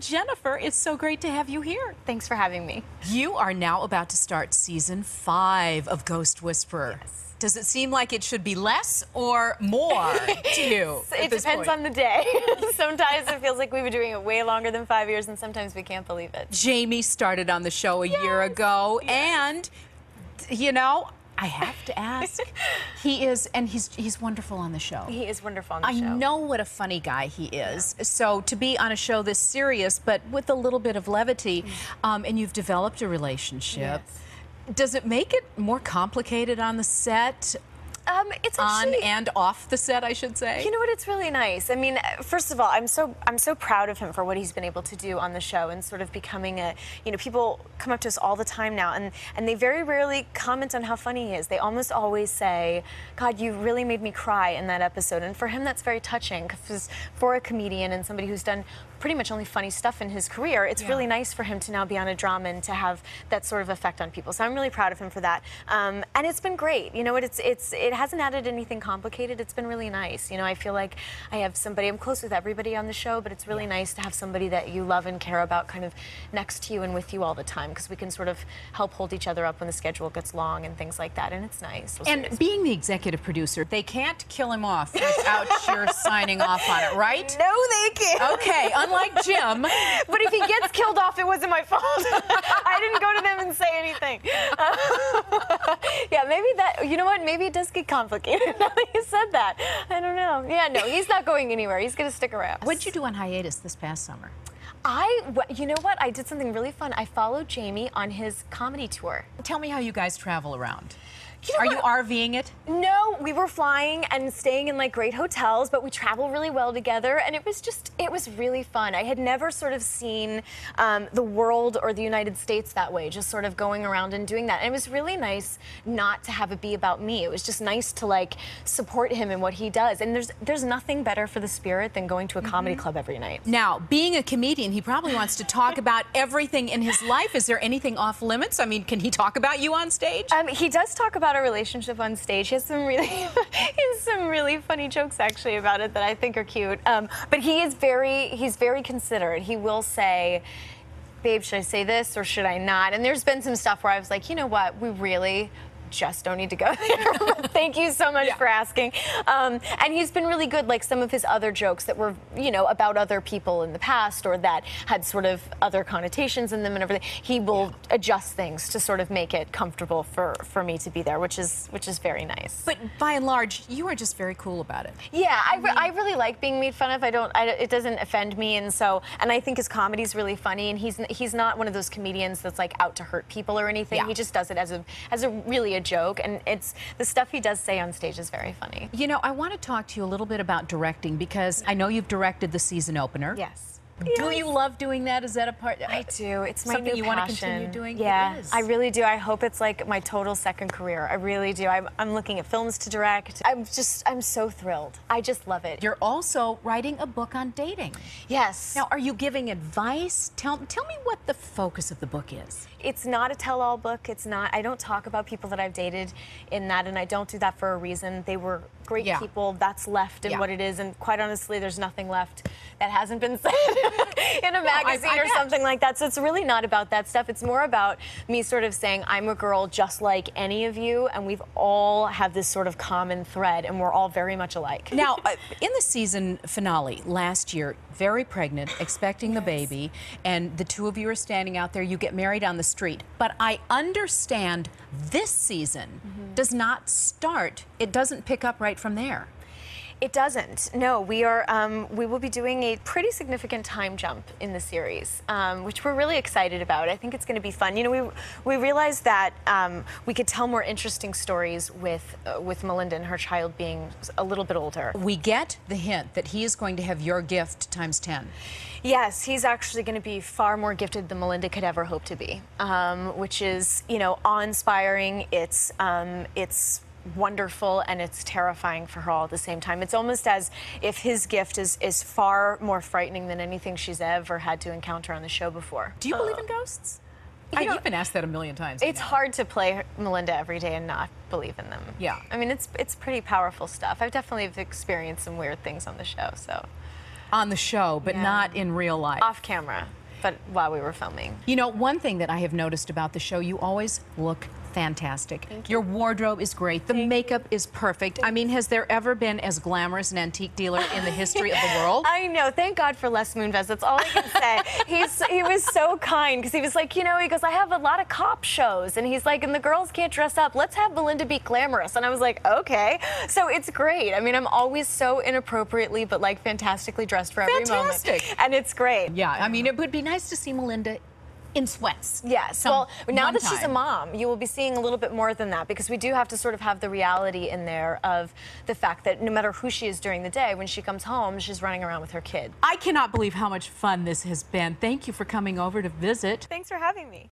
Jennifer, it's so great to have you here. Thanks for having me. You are now about to start season 5 of Ghost Whisperer. Yes. Does it seem like it should be less or more to you? It depends on the day. Sometimes it feels like we've been doing it way longer than 5 years, and sometimes we can't believe it. Jamie started on the show a year ago, and, you know, I have to ask, he's wonderful on the show. He is wonderful on the show. I know what a funny guy he is. Yeah. So to be on a show this serious, but with a little bit of levity, and you've developed a relationship, does it make it more complicated on the set? It's actually, on and off the set, I should say. You know what? It's really nice. I mean, first of all, I'm so proud of him for what he's been able to do on the show and sort of becoming a, you know, people come up to us all the time now and they very rarely comment on how funny he is. They almost always say, "God, you really made me cry in that episode." And for him, that's very touching because for a comedian and somebody who's done pretty much only funny stuff in his career, it's really nice for him to now be on a drama and to have that sort of effect on people. So I'm really proud of him for that. And it's been great. You know what? It hasn't added anything complicated. It's been really nice. You know, I feel like I have somebody, I'm close with everybody on the show, but it's really nice to have somebody that you love and care about kind of next to you and with you all the time, because we can sort of help hold each other up when the schedule gets long and things like that, and it's nice. And being the executive producer, they can't kill him off without your signing off on it, right? No, they can't. Okay, unlike Jim. But if he gets killed off, it wasn't my fault. I didn't go to them and say anything. Yeah, maybe that, you know what, maybe it does get complicated now that you said that. I don't know. Yeah, no, he's not going anywhere. He's going to stick around. What'd you do on hiatus this past summer? You know what? I did something really fun. I followed Jamie on his comedy tour. Tell me how you guys travel around. You know Are you RVing it? No, we were flying and staying in like great hotels, but we travel really well together, and it was really fun. I had never sort of seen the world or the United States that way, just sort of going around and doing that. And it was really nice not to have it be about me. It was just nice to like support him in what he does. And there's nothing better for the spirit than going to a comedy club every night. Now, being a comedian, he probably wants to talk about everything in his life. Is there anything off limits? I mean, can he talk about you on stage? He does talk about our relationship on stage. He has some really funny jokes actually about it that I think are cute. But he's very considerate. He will say, "Babe, should I say this or should I not?" And there's been some stuff where I was like, you know what, we really just don't need to go there. But thank you so much for asking. And he's been really good, like some of his other jokes that were, you know, about other people in the past or that had sort of other connotations in them and everything. He will adjust things to sort of make it comfortable for me to be there, which is very nice. But by and large, you are just very cool about it. Yeah, I really like being made fun of. It doesn't offend me, and I think his comedy's really funny, and he's not one of those comedians that's like out to hurt people or anything. Yeah. He just does it as a really joke, and it's the stuff he does say on stage is very funny. You know, I want to talk to you a little bit about directing, because I know you've directed the season opener. Yes. Do you love doing that? Is that a part? I do. It's my something new you passion. want to continue doing? Yeah, it is. I really do. I hope it's like my total second career. I really do. I'm looking at films to direct. I'm so thrilled. I just love it. You're also writing a book on dating. Yes. Now, are you giving advice? Tell me what the focus of the book is. It's not a tell-all book. It's not. I don't talk about people that I've dated in that, and I don't do that for a reason. They were great people. That's left in what it is, and quite honestly, there's nothing left that hasn't been said in a magazine or something like that. So it's really not about that stuff. It's more about me sort of saying I'm a girl just like any of you, and we've all have this sort of common thread, and we're all very much alike. Now, in the season finale last year, very pregnant, expecting the baby, and the two of you are standing out there. You get married on the street. But I understand this season does not start. It doesn't pick up right from there. It doesn't. No, we will be doing a pretty significant time jump in the series, which we're really excited about. I think it's going to be fun. You know, we realized that we could tell more interesting stories with Melinda and her child being a little bit older. We get the hint that he is going to have your gift times 10. Yes, he's actually going to be far more gifted than Melinda could ever hope to be, which is, you know, awe-inspiring. It's wonderful, and it's terrifying for her all at the same time. It's almost as if his gift is far more frightening than anything she's ever had to encounter on the show before. Do you believe in ghosts? You've been asked that a million times. It's hard to play Melinda every day and not believe in them. Yeah. I mean, it's pretty powerful stuff. I've definitely experienced some weird things on the show, so. on the show, but not in real life. Off camera, but while we were filming. You know, one thing that I have noticed about the show, you always look fantastic. Thank you. Your wardrobe is great. The makeup is perfect. I mean, has there ever been as glamorous an antique dealer in the history of the world? I know. Thank God for Les Moonves. That's all I can say. He was so kind because he was like, you know, he goes, I have a lot of cop shows. And he's like, and the girls can't dress up. Let's have Belinda be glamorous. And I was like, okay. So it's great. I mean, I'm always so inappropriately but like fantastically dressed for every moment. And it's great. Yeah, I mean, it would be nice to see Melinda in sweats. Yes. Well, now that she's a mom, you will be seeing a little bit more than that because we do have to sort of have the reality in there of the fact that no matter who she is during the day, when she comes home, she's running around with her kid. I cannot believe how much fun this has been. Thank you for coming over to visit. Thanks for having me.